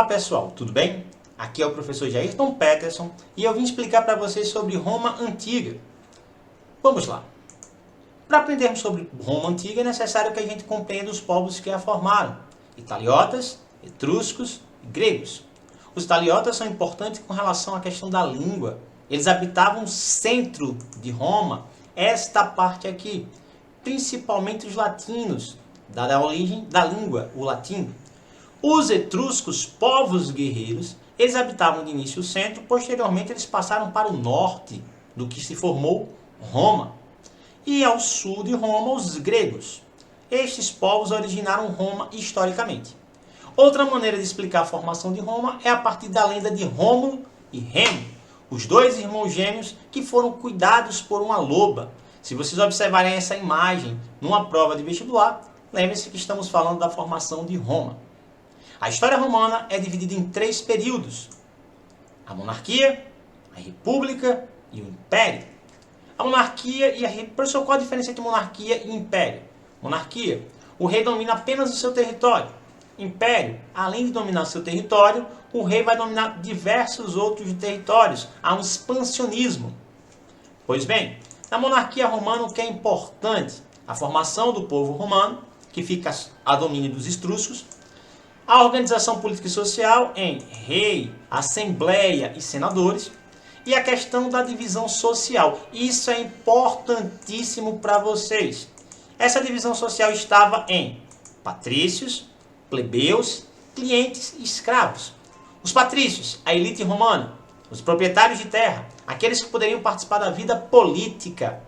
pessoal, tudo bem? Aqui é o professor Jairton Peterson e eu vim explicar para vocês sobre Roma Antiga. Vamos lá. Para aprendermos sobre Roma Antiga é necessário que a gente compreenda os povos que a formaram: italiotas, etruscos e gregos. Os italiotas são importantes com relação à questão da língua. Eles habitavam o centro de Roma, esta parte aqui, principalmente os latinos, dada a origem da língua, o latim. Os etruscos, povos guerreiros, eles habitavam de início o centro, posteriormente eles passaram para o norte, do que se formou Roma. E ao sul de Roma, os gregos. Estes povos originaram Roma historicamente. Outra maneira de explicar a formação de Roma é a partir da lenda de Rômulo e Remo, os dois irmãos gêmeos que foram cuidados por uma loba. Se vocês observarem essa imagem numa prova de vestibular, lembre-se que estamos falando da formação de Roma. A história romana é dividida em 3 períodos: a monarquia, a república e o império. A monarquia e a república. Professor, qual a diferença entre monarquia e império? Monarquia, o rei domina apenas o seu território. Império, além de dominar seu território, o rei vai dominar diversos outros territórios. Há um expansionismo. Pois bem, na monarquia romana o que é importante? A formação do povo romano, que fica a domínio dos etruscos, a organização política e social em rei, assembleia e senadores, e a questão da divisão social. Isso é importantíssimo para vocês. Essa divisão social estava em patrícios, plebeus, clientes e escravos. Os patrícios, a elite romana, os proprietários de terra, aqueles que poderiam participar da vida política.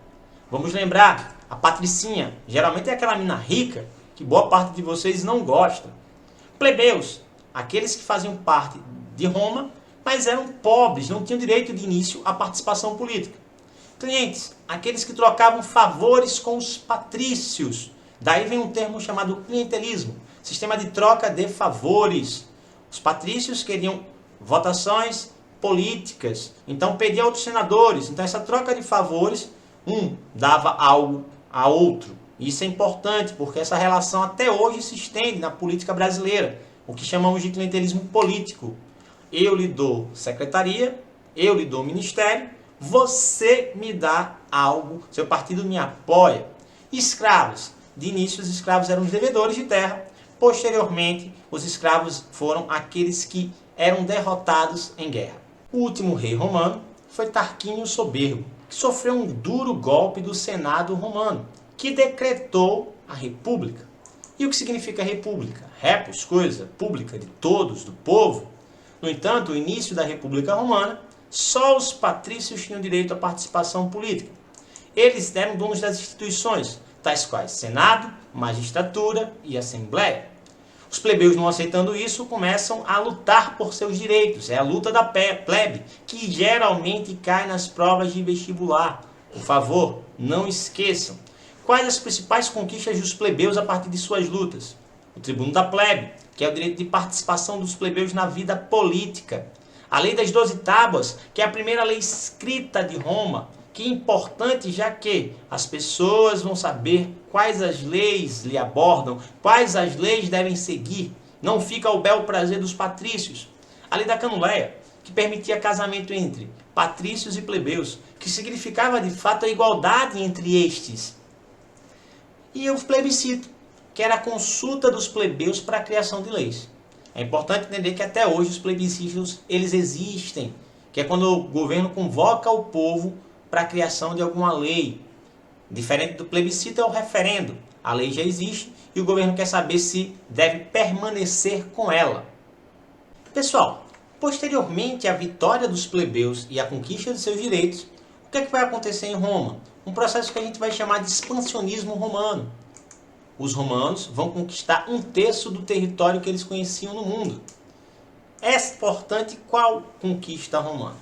Vamos lembrar, a patricinha geralmente é aquela mina rica que boa parte de vocês não gosta. Plebeus, aqueles que faziam parte de Roma, mas eram pobres, não tinham direito de início à participação política. Clientes, aqueles que trocavam favores com os patrícios. Daí vem um termo chamado clientelismo, sistema de troca de favores. Os patrícios queriam votações políticas, então pediam aos senadores. Então essa troca de favores, um dava algo a outro. Isso é importante, porque essa relação até hoje se estende na política brasileira, o que chamamos de clientelismo político. Eu lhe dou secretaria, eu lhe dou ministério, você me dá algo, seu partido me apoia. Escravos. De início, os escravos eram os devedores de terra. Posteriormente, os escravos foram aqueles que eram derrotados em guerra. O último rei romano foi Tarquínio Soberbo, que sofreu um duro golpe do Senado romano, que decretou a república. E o que significa república? Repus, coisa, pública, de todos, do povo. No entanto, o início da República Romana, só os patrícios tinham direito à participação política. Eles eram donos das instituições, tais quais Senado, magistratura e Assembleia. Os plebeus, não aceitando isso, começam a lutar por seus direitos. É a luta da plebe, que geralmente cai nas provas de vestibular. Por favor, não esqueçam. Quais as principais conquistas dos plebeus a partir de suas lutas? O tribuno da plebe, que é o direito de participação dos plebeus na vida política. A lei das 12 tábuas, que é a primeira lei escrita de Roma, que é importante já que as pessoas vão saber quais as leis lhe abordam, quais as leis devem seguir. Não fica ao bel prazer dos patrícios. A lei da Canuleia, que permitia casamento entre patrícios e plebeus, que significava de fato a igualdade entre estes. E o plebiscito, que era a consulta dos plebeus para a criação de leis. É importante entender que até hoje os plebiscitos eles existem, que é quando o governo convoca o povo para a criação de alguma lei. Diferente do plebiscito é o referendo. A lei já existe e o governo quer saber se deve permanecer com ela. Pessoal, posteriormente à vitória dos plebeus e à conquista de seus direitos, o que é que vai acontecer em Roma? Um processo que a gente vai chamar de expansionismo romano. Os romanos vão conquistar 1/3 do território que eles conheciam no mundo. É importante qual conquista romana?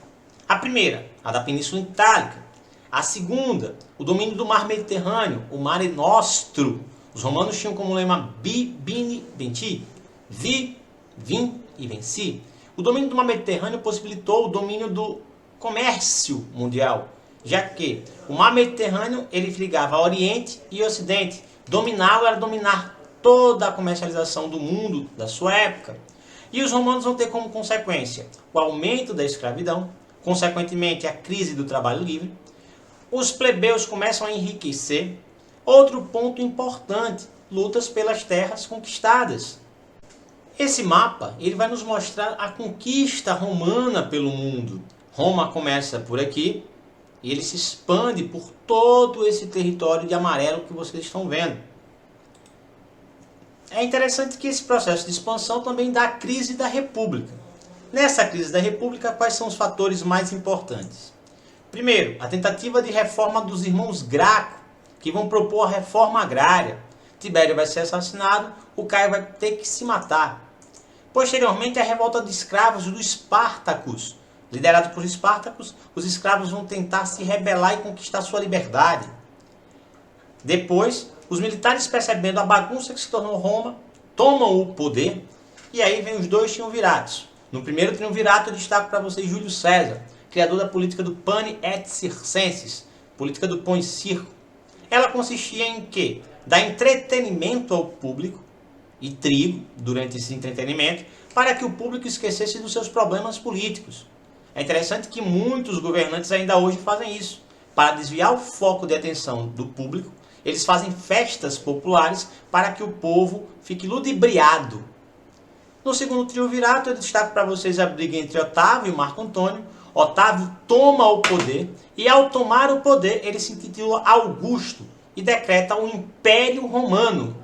A primeira, a da Península Itálica. A segunda, o domínio do Mar Mediterrâneo, o Mare Nostrum. Os romanos tinham como lema Vi, Bini, Venci. Vi, vim e venci. O domínio do Mar Mediterrâneo possibilitou o domínio do comércio mundial, já que o Mar Mediterrâneo ele ligava Oriente e Ocidente. Dominá-lo era dominar toda a comercialização do mundo da sua época. E os romanos vão ter como consequência o aumento da escravidão, consequentemente a crise do trabalho livre. Os plebeus começam a enriquecer. Outro ponto importante, lutas pelas terras conquistadas. Esse mapa ele vai nos mostrar a conquista romana pelo mundo. Roma começa por aqui e ele se expande por todo esse território de amarelo que vocês estão vendo. É interessante que esse processo de expansão também dá a crise da República. Nessa crise da República, quais são os fatores mais importantes? Primeiro, a tentativa de reforma dos irmãos Graco, que vão propor a reforma agrária. Tibério vai ser assassinado, o Caio vai ter que se matar. Posteriormente, a revolta de escravos dos Espartacos. Liderado por Espartacos, os escravos vão tentar se rebelar e conquistar sua liberdade. Depois, os militares, percebendo a bagunça que se tornou Roma, tomam o poder e aí vem os dois triunviratos. No primeiro triunvirato eu destaco para vocês Júlio César, criador da política do Pane et Circenses, política do pão e circo. Ela consistia em quê? Dar entretenimento ao público e trigo durante esse entretenimento para que o público esquecesse dos seus problemas políticos. É interessante que muitos governantes ainda hoje fazem isso. Para desviar o foco de atenção do público, eles fazem festas populares para que o povo fique ludibriado. No segundo triunvirato, eu destaco para vocês a briga entre Otávio e Marco Antônio. Otávio toma o poder e, ao tomar o poder, ele se intitula Augusto e decreta o Império Romano.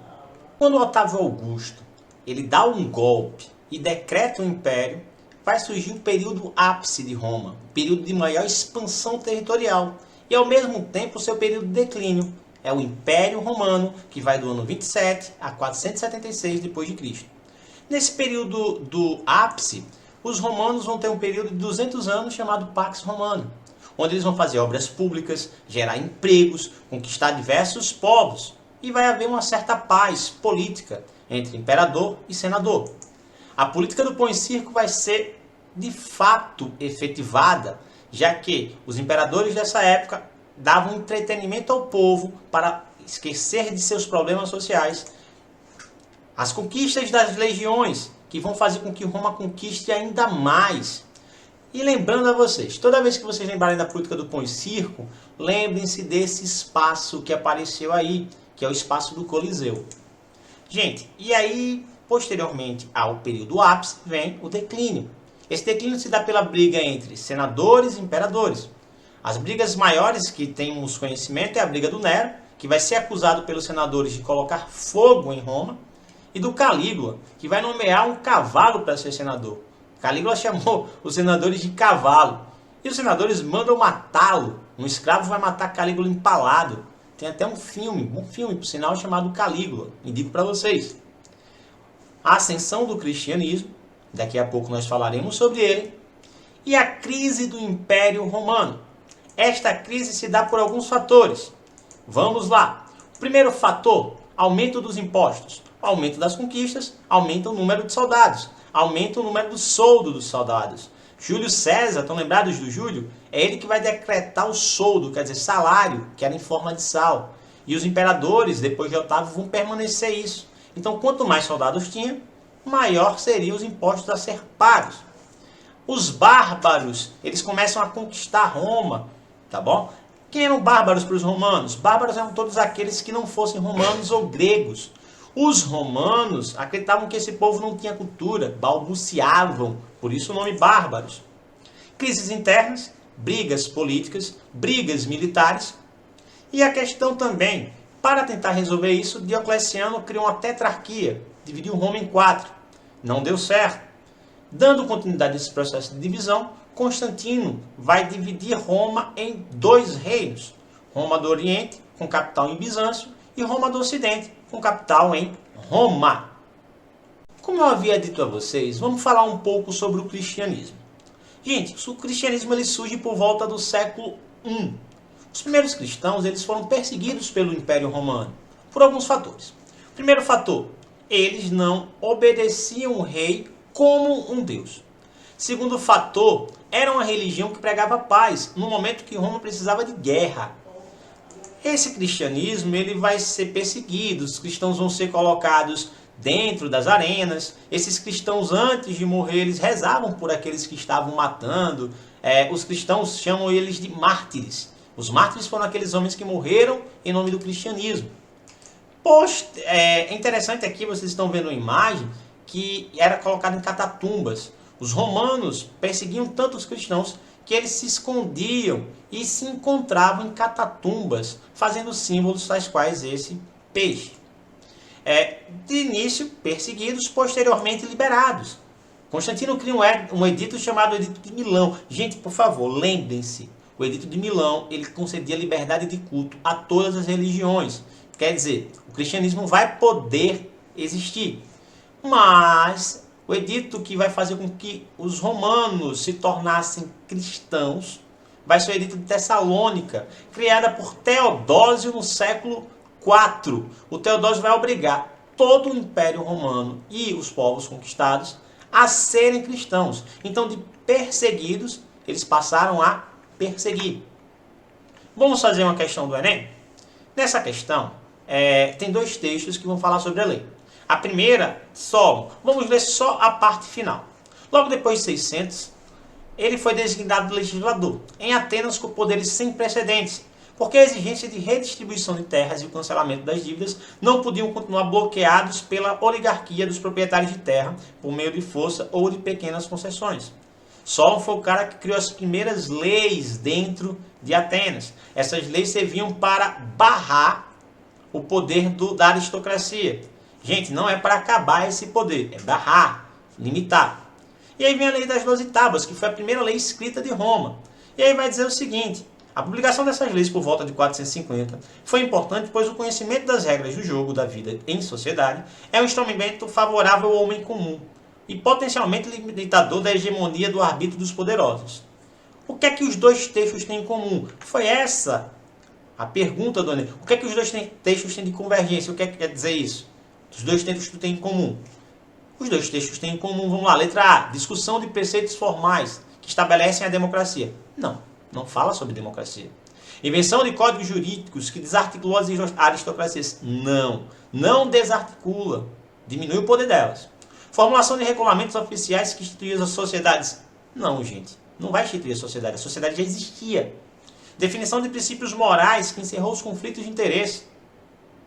Quando Otávio Augusto ele dá um golpe e decreta o Império, vai surgir o período ápice de Roma, o período de maior expansão territorial e, ao mesmo tempo, o seu período de declínio. É o Império Romano, que vai do ano 27 a 476 d.C. Nesse período do ápice, os romanos vão ter um período de 200 anos chamado Pax Romana, onde eles vão fazer obras públicas, gerar empregos, conquistar diversos povos e vai haver uma certa paz política entre imperador e senador. A política do pão e circo vai ser de fato efetivada, já que os imperadores dessa época davam entretenimento ao povo para esquecer de seus problemas sociais. As conquistas das legiões, que vão fazer com que Roma conquiste ainda mais. E lembrando a vocês, toda vez que vocês lembrarem da política do pão e circo, lembrem-se desse espaço que apareceu aí, que é o espaço do Coliseu. Gente, e aí, posteriormente ao período ápice, vem o declínio. Esse declínio se dá pela briga entre senadores e imperadores. As brigas maiores que temos conhecimento é a briga do Nero, que vai ser acusado pelos senadores de colocar fogo em Roma, e do Calígula, que vai nomear um cavalo para ser senador. Calígula chamou os senadores de cavalo. E os senadores mandam matá-lo. Um escravo vai matar Calígula empalado. Tem até um filme por sinal, chamado Calígula. Indico para vocês. A ascensão do cristianismo, daqui a pouco nós falaremos sobre ele. E a crise do Império Romano. Esta crise se dá por alguns fatores. Vamos lá. O primeiro fator, aumento dos impostos. Aumento das conquistas, aumenta o número de soldados, aumenta o número do soldo dos soldados. Júlio César, estão lembrados do Júlio? É ele que vai decretar o soldo, quer dizer, salário, que era em forma de sal. E os imperadores, depois de Otávio, vão permanecer isso. Então, quanto mais soldados tinha, maior seriam os impostos a ser pagos. Os bárbaros, eles começam a conquistar Roma, tá bom? Quem eram bárbaros para os romanos? Bárbaros eram todos aqueles que não fossem romanos ou gregos. Os romanos acreditavam que esse povo não tinha cultura, balbuciavam, por isso o nome bárbaros. Crises internas, brigas políticas, brigas militares. E a questão também, para tentar resolver isso, Diocleciano criou uma tetrarquia, dividiu Roma em 4. Não deu certo. Dando continuidade a esse processo de divisão, Constantino vai dividir Roma em 2 reinos. Roma do Oriente, com capital em Bizâncio, e Roma do Ocidente, com capital em Roma. Como eu havia dito a vocês, vamos falar um pouco sobre o cristianismo. Gente, o cristianismo ele surge por volta do século I. Os primeiros cristãos eles foram perseguidos pelo Império Romano, por alguns fatores. Primeiro fator, eles não obedeciam o rei como um deus. Segundo fator, era uma religião que pregava paz, no momento que Roma precisava de guerra. Esse cristianismo ele vai ser perseguido, os cristãos vão ser colocados dentro das arenas. Esses cristãos, antes de morrer, eles rezavam por aqueles que estavam matando. Os cristãos chamam eles de mártires. Os mártires foram aqueles homens que morreram em nome do cristianismo. É interessante aqui, vocês estão vendo uma imagem que era colocada em catatumbas. Os romanos perseguiam tanto os cristãos que eles se escondiam e se encontravam em catatumbas, fazendo símbolos tais quais esse peixe. De início perseguidos, posteriormente liberados. Constantino cria um edito chamado Edito de Milão. Gente, por favor, lembrem-se, o Edito de Milão ele concedia liberdade de culto a todas as religiões. Quer dizer, o cristianismo vai poder existir, mas o edito que vai fazer com que os romanos se tornassem cristãos vai ser o Edito de Tessalônica, criada por Teodósio no século IV. O Teodósio vai obrigar todo o Império Romano e os povos conquistados a serem cristãos. Então, de perseguidos, eles passaram a perseguir. Vamos fazer uma questão do Enem? Nessa questão, tem dois textos que vão falar sobre a lei. A primeira, Solon. Vamos ler só a parte final. Logo depois de 600, ele foi designado legislador, em Atenas com poderes sem precedentes, porque a exigência de redistribuição de terras e o cancelamento das dívidas não podiam continuar bloqueados pela oligarquia dos proprietários de terra, por meio de força ou de pequenas concessões. Solon foi o cara que criou as primeiras leis dentro de Atenas. Essas leis serviam para barrar o poder da aristocracia. Gente, não é para acabar esse poder, é barrar, limitar. E aí vem a lei das 12 tábuas, que foi a primeira lei escrita de Roma. E aí vai dizer o seguinte: a publicação dessas leis por volta de 450 foi importante, pois o conhecimento das regras do jogo da vida em sociedade é um instrumento favorável ao homem comum e potencialmente limitador da hegemonia do arbítrio dos poderosos. O que é que os dois textos têm em comum? Foi essa a pergunta do Enem. O que é que os dois textos têm de convergência? O que é que quer dizer isso? Os dois textos têm em comum. Os dois textos têm em comum, vamos lá, letra A, discussão de preceitos formais que estabelecem a democracia. Não fala sobre democracia. Invenção de códigos jurídicos que desarticulou as aristocracias. Não desarticula. Diminui o poder delas. Formulação de regulamentos oficiais que instituíam as sociedades. Não, gente. Não vai instituir a sociedade. A sociedade já existia. Definição de princípios morais que encerrou os conflitos de interesse.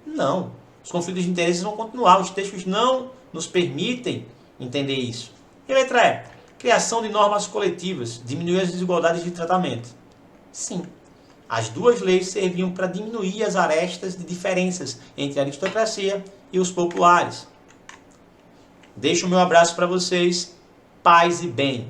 Não. Os conflitos de interesse vão continuar. Os textos não nos permitem entender isso. E letra E. Criação de normas coletivas. Diminuir as desigualdades de tratamento. Sim. As duas leis serviam para diminuir as arestas de diferenças entre a aristocracia e os populares. Deixo o meu abraço para vocês. Paz e bem.